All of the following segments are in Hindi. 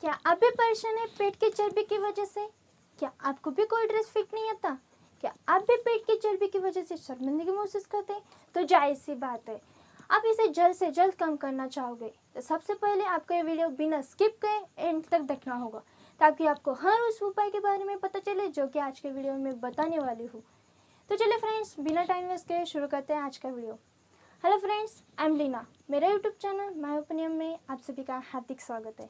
क्या आप भी परेशान हैं पेट की चर्बी की वजह से? क्या आपको भी कोई ड्रेस फिट नहीं आता? क्या आप भी पेट की चर्बी की वजह से शर्मिंदगी महसूस करते हैं? तो जाहिर सी बात है, आप इसे जल्द से जल्द कम करना चाहोगे तो सबसे पहले आपको ये वीडियो बिना स्किप करे एंड तक देखना होगा, ताकि आपको हर उस उपाय के बारे में पता चले जो कि आज के वीडियो में बताने वाली हूँ। तो चलिए फ्रेंड्स, बिना टाइम वेस्ट किए शुरू करते हैं आज का video. Hello friends, I am Leena. मेरा यूट्यूब चैनल माय ओपिनियन में आप सभी का हार्दिक स्वागत है।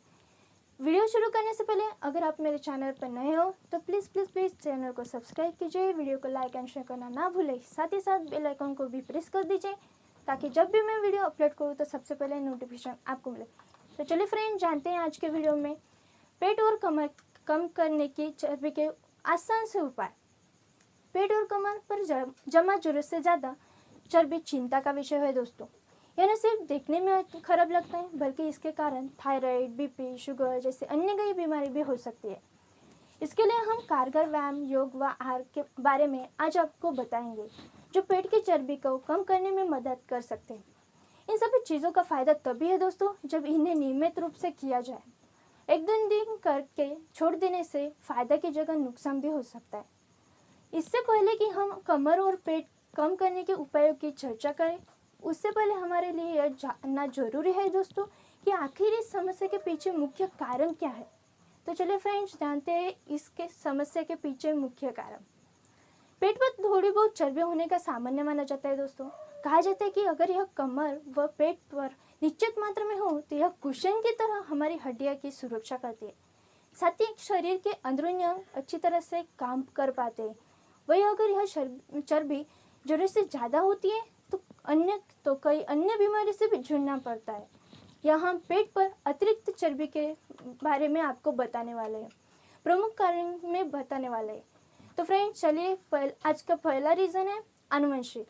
वीडियो शुरू करने से पहले अगर आप मेरे चैनल पर नए हो तो प्लीज़ चैनल को सब्सक्राइब कीजिए, वीडियो को लाइक एंड शेयर करना ना भूलें, साथ ही साथ बेल आइकन को भी प्रेस कर दीजिए ताकि जब भी मैं वीडियो अपलोड करूँ तो सबसे पहले नोटिफिकेशन आपको मिले। तो चलिए फ्रेंड, जानते हैं आज के वीडियो में पेट और कमर कम करने की चर्बी के आसान से उपाय। पेट और कमर पर जमा जरूरत से ज़्यादा चर्बी चिंता का विषय है दोस्तों। यह न सिर्फ देखने में खराब लगता है बल्कि इसके कारण थायराइड, बीपी, शुगर जैसे अन्य कई बीमारी भी हो सकती है। इसके लिए हम कारगर व्यायाम, योग व आहार के बारे में आज आपको बताएंगे जो पेट की चर्बी को कम करने में मदद कर सकते हैं। इन सभी चीज़ों का फायदा तभी है दोस्तों जब इन्हें नियमित रूप से किया जाए। एक दो दिन करके छोड़ देने से फायदा की जगह नुकसान भी हो सकता है। इससे पहले कि हम कमर और पेट कम करने के उपायों की चर्चा करें, उससे पहले हमारे लिए यह जानना जरूरी है दोस्तों कि आखिर इस समस्या के पीछे मुख्य कारण क्या है। तो चलिए फ्रेंड्स, जानते हैं इसके समस्या के पीछे मुख्य कारण। पेट पर थोड़ी बहुत चर्बी होने का सामान्य माना जाता है दोस्तों। कहा जाता है कि अगर यह कमर व पेट पर निश्चित मात्रा में हो तो यह कुशन की तरह हमारी हड्डियों की सुरक्षा करती है, साथ ही शरीर के अंदरूनी अंग अच्छी तरह से काम कर पाते हैं। वही अगर यह चर्बी जरूरत से ज़्यादा होती है तो कई अन्य बीमारी से भी जूझना पड़ता है। यहाँ हम पेट पर अतिरिक्त चर्बी के बारे में आपको बताने वाले हैं, प्रमुख कारण में बताने वाले हैं। तो फ्रेंड्स चलिए, आज का पहला रीज़न है आनुवंशिक।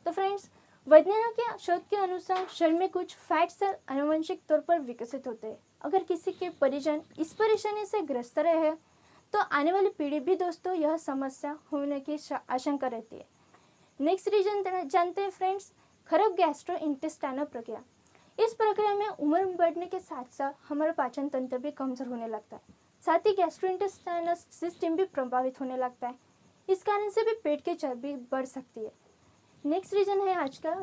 तो फ्रेंड्स, वैज्ञानिकों के शोध के अनुसार शरीर में कुछ फैट सेल आनुवंशिक तौर पर विकसित होते हैं। अगर किसी के परिजन इस परेशानी से ग्रस्त रहे हैं तो आने वाली पीढ़ी भी दोस्तों यह समस्या होने की आशंका रहती है। नेक्स्ट रीजन जानते हैं फ्रेंड्स, खराब गैस्ट्रो इंटेस्टाइनल प्रक्रिया। इस प्रक्रिया में उम्र बढ़ने के साथ साथ हमारा पाचन तंत्र भी कमजोर होने लगता है, साथ ही गैस्ट्रो इंटेस्टाइनल सिस्टम भी प्रभावित होने लगता है। इस कारण से भी पेट की चर्बी बढ़ सकती है। नेक्स्ट रीजन है आज का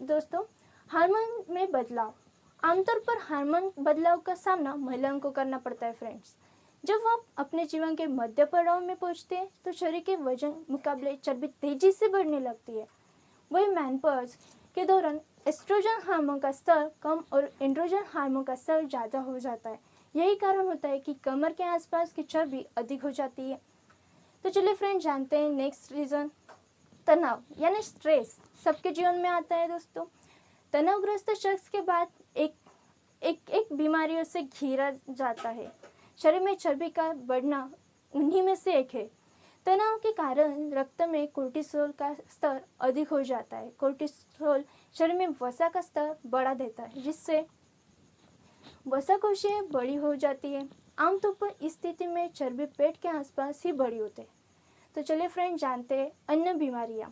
दोस्तों, हार्मोन में बदलाव। आमतौर पर हार्मोन बदलाव का सामना महिलाओं को करना पड़ता है फ्रेंड्स। जब आप अपने जीवन के मध्य पड़ाव में पहुंचते हैं तो शरीर के वजन मुकाबले चर्बी तेजी से बढ़ने लगती है। वही मेनोपॉज के दौरान एस्ट्रोजन हार्मोन का स्तर कम और एंड्रोजन हार्मोन का स्तर ज़्यादा हो जाता है। यही कारण होता है कि कमर के आसपास की चर्बी अधिक हो जाती है। तो चलिए फ्रेंड, जानते हैं नेक्स्ट रीजन, तनाव यानी स्ट्रेस सबके जीवन में आता है दोस्तों। तनावग्रस्त शख्स के बाद एक बीमारियों से घिरा जाता है। शरीर में चर्बी का बढ़ना उन्हीं में से एक है। तनाव के कारण रक्त में कोर्टिसोल का स्तर अधिक हो जाता है। कोर्टिसोल शरीर में वसा का स्तर बढ़ा देता है, जिससे वसा कोशिकाएं बड़ी हो जाती है। आमतौर पर इस स्थिति में चर्बी पेट के आसपास ही बड़ी होती है। तो चलिए फ्रेंड, जानते हैं अन्य बीमारियां।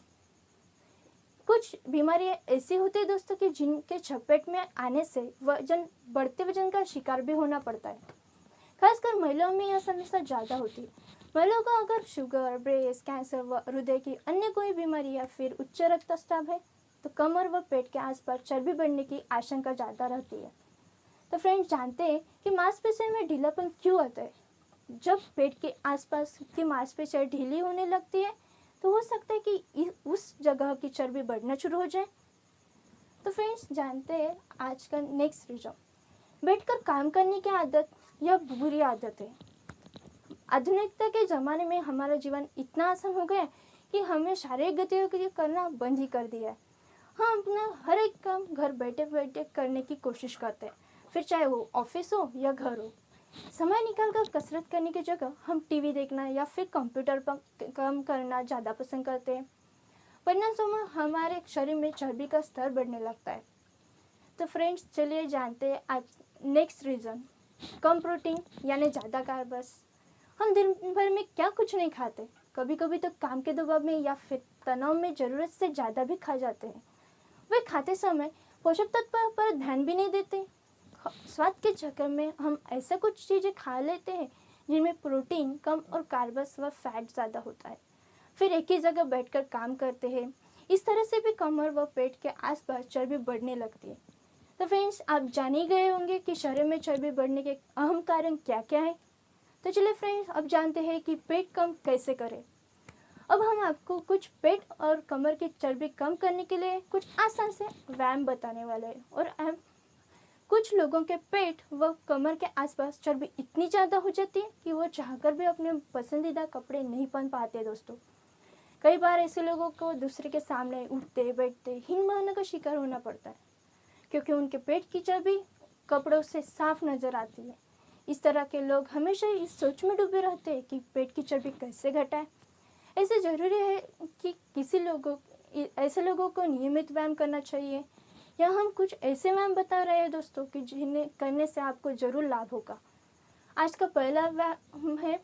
कुछ बीमारियां ऐसी होती है दोस्तों कि जिनके चपेट में आने से बढ़ते वजन का शिकार भी होना पड़ता है। खासकर महिलाओं में यह समस्या ज़्यादा होती है। महिलाओं को अगर शुगर, ब्रेस्ट कैंसर व हृदय की अन्य कोई बीमारी या फिर उच्च रक्तचाप है तो कमर व पेट के आसपास चर्बी बढ़ने की आशंका ज़्यादा रहती है। तो फ्रेंड्स, जानते हैं कि मांसपेशियों में ढीलापन क्यों आता है। जब पेट के आसपास की मांसपेशियां ढीली होने लगती है तो हो सकता है कि उस जगह की चर्बी बढ़ना शुरू हो जाए। तो फ्रेंड्स, जानते हैं आज का नेक्स्ट रीजन, बैठकर काम करने की आदत यह बुरी आदत है। आधुनिकता के ज़माने में हमारा जीवन इतना आसान हो गया है कि हमें शारीरिक गतिविधि करना बंद ही कर दिया है। हम अपना हर एक काम घर बैठे बैठे करने की कोशिश करते हैं, फिर चाहे वो ऑफिस हो या घर हो। समय निकालकर कसरत करने की जगह हम टीवी देखना या फिर कंप्यूटर पर काम करना ज़्यादा पसंद करते हैं। परिणामस्वरूप हमारे शरीर में चर्बी का स्तर बढ़ने लगता है। तो फ्रेंड्स चलिए, जानते हैं आज नेक्स्ट रीज़न, कम प्रोटीन यानी ज़्यादा कार्ब्स। हम दिन भर में क्या कुछ नहीं खाते, कभी कभी तो काम के दबाव में या फिर तनाव में ज़रूरत से ज़्यादा भी खा जाते हैं। वे खाते समय पोषक तत्व पर ध्यान भी नहीं देते। स्वाद के चक्कर में हम ऐसा कुछ चीज़ें खा लेते हैं जिनमें प्रोटीन कम और कार्ब्स व फैट ज़्यादा होता है। फिर एक ही जगह बैठकर काम करते हैं। इस तरह से भी कमर व पेट के आसपास चर्बी बढ़ने लगती है। तो फ्रेंड्स, आप जान ही गए होंगे कि शरीर में चर्बी बढ़ने के अहम कारण क्या क्या है। तो चलिए फ्रेंड्स, अब जानते हैं कि पेट कम कैसे करें। अब हम आपको कुछ पेट और कमर की चर्बी कम करने के लिए कुछ आसान से व्यायाम बताने वाले हैं। और कुछ लोगों के पेट व कमर के आसपास चर्बी इतनी ज़्यादा हो जाती है कि वो चाहकर भी अपने पसंदीदा कपड़े नहीं पहन पाते दोस्तों। कई बार ऐसे लोगों को दूसरे के सामने उठते बैठते हीन भावना का शिकार होना पड़ता है, क्योंकि उनके पेट की चर्बी कपड़ों से साफ नजर आती है। इस तरह के लोग हमेशा इस सोच में डूबे रहते हैं कि पेट की चर्बी कैसे घटाएं। ऐसे ज़रूरी है कि ऐसे लोगों को नियमित व्यायाम करना चाहिए। या हम कुछ ऐसे व्यायाम बता रहे हैं दोस्तों कि जिन्हें करने से आपको ज़रूर लाभ होगा। आज का पहला व्यायाम है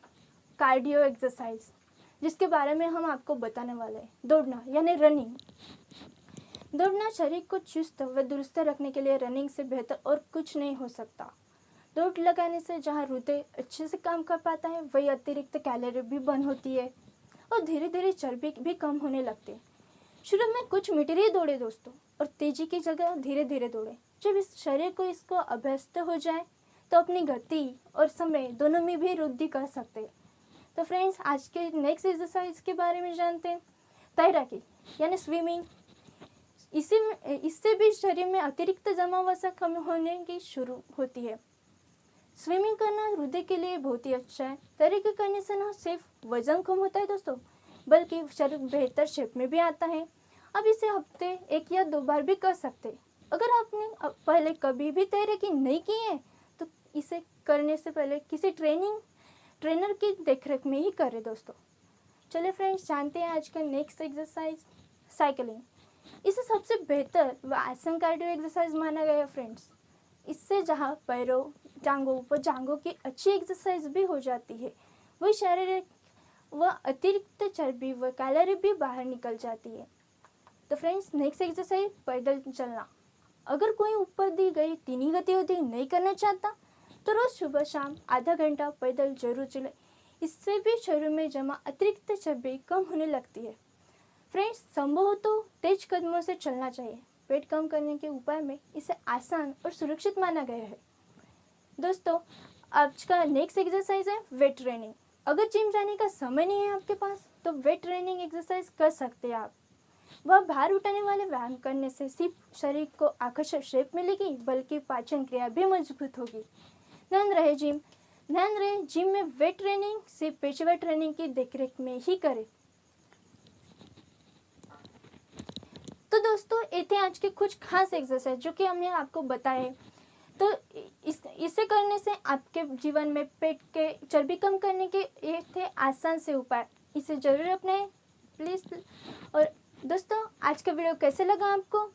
कार्डियो एक्सरसाइज, जिसके बारे में हम आपको बताने वाले हैं। दौड़ना यानी रनिंग। दौड़ना शरीर को चुस्त व दुरुस्त रखने के लिए रनिंग से बेहतर और कुछ नहीं हो सकता। दौड़ लगाने से जहाँ हृदय अच्छे से काम कर पाता है, वही अतिरिक्त कैलोरी भी बर्न होती है और धीरे धीरे चर्बी भी कम होने लगती है। शुरू में कुछ मीटर ही दौड़े दोस्तों, और तेजी की जगह धीरे धीरे दौड़े। जब इस शरीर को इसको अभ्यस्त हो जाए तो अपनी गति और समय दोनों में भी वृद्धि कर सकते हैं। तो फ्रेंड्स, आज के नेक्स्ट एक्सरसाइज के बारे में जानते हैं। तैराकी यानी स्विमिंग। इससे भी शरीर में अतिरिक्त जमा वसा कम होने की शुरू होती है। स्विमिंग करना हृदय के लिए बहुत ही अच्छा है। तैराकी करने से न सिर्फ वजन कम होता है दोस्तों, बल्कि शरीर बेहतर शेप में भी आता है। अब इसे हफ्ते 1 या 2 बार भी कर सकते हैं। अगर आपने पहले कभी भी तैराकी नहीं की है तो इसे करने से पहले किसी ट्रेनर की देखरेख में ही करें दोस्तों। चलिए फ्रेंड्स, जानते हैं आज का नेक्स्ट एक्सरसाइज साइकिलिंग। इसे सबसे बेहतर व आसान कार्डियो एक्सरसाइज माना गया है फ्रेंड्स। इससे जहाँ पैरों, टांगों व जांघों की अच्छी एक्सरसाइज भी हो जाती है, वही शारीरिक व अतिरिक्त चर्बी व कैलोरी भी बाहर निकल जाती है। तो फ्रेंड्स, नेक्स्ट एक्सरसाइज पैदल चलना। अगर कोई ऊपर दी गई 3 ही गतिविधि नहीं करना चाहता तो रोज सुबह शाम आधा घंटा पैदल जरूर चले। इससे भी शरीर में जमा अतिरिक्त चर्बी कम होने लगती है। फ्रेंड्स, संभव हो तो तेज कदमों से चलना चाहिए। पेट कम करने के उपाय में इसे आसान और सुरक्षित माना गया है। दोस्तों, आज का नेक्स्ट एक्सरसाइज है वेट ट्रेनिंग। अगर जिम जाने का समय नहीं है आपके पास तो वेट ट्रेनिंग एक्सरसाइज कर सकते हैं आप। वह भार उठाने वाले व्यायाम करने से सिर्फ शरीर को आकर्षक शेप मिलेगी, बल्कि पाचन क्रिया भी मजबूत होगी। ध्यान रहे जिम में वेट ट्रेनिंग सिर्फ पेशेवर ट्रेनिंग की देखरेख में ही करें। तो दोस्तों, ये थे आज के कुछ खास एक्सरसाइज जो कि हमने आपको बताए। तो इसे करने से आपके जीवन में पेट के चर्बी कम करने के ये थे आसान से उपाय। इसे जरूर अपनाएं प्लीज़। और दोस्तों, आज का वीडियो कैसे लगा आपको?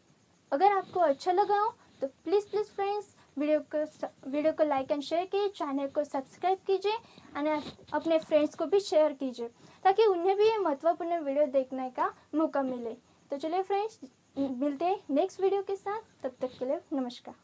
अगर आपको अच्छा लगा हो तो प्लीज़ फ्रेंड्स, वीडियो को लाइक एंड शेयर कीजिए, चैनल को सब्सक्राइब कीजिए और अपने फ्रेंड्स को भी शेयर कीजिए, ताकि उन्हें भी ये महत्वपूर्ण वीडियो देखने का मौका मिले। तो चलिए फ्रेंड्स, मिलते हैं नेक्स्ट वीडियो के साथ। तब तक के लिए नमस्कार।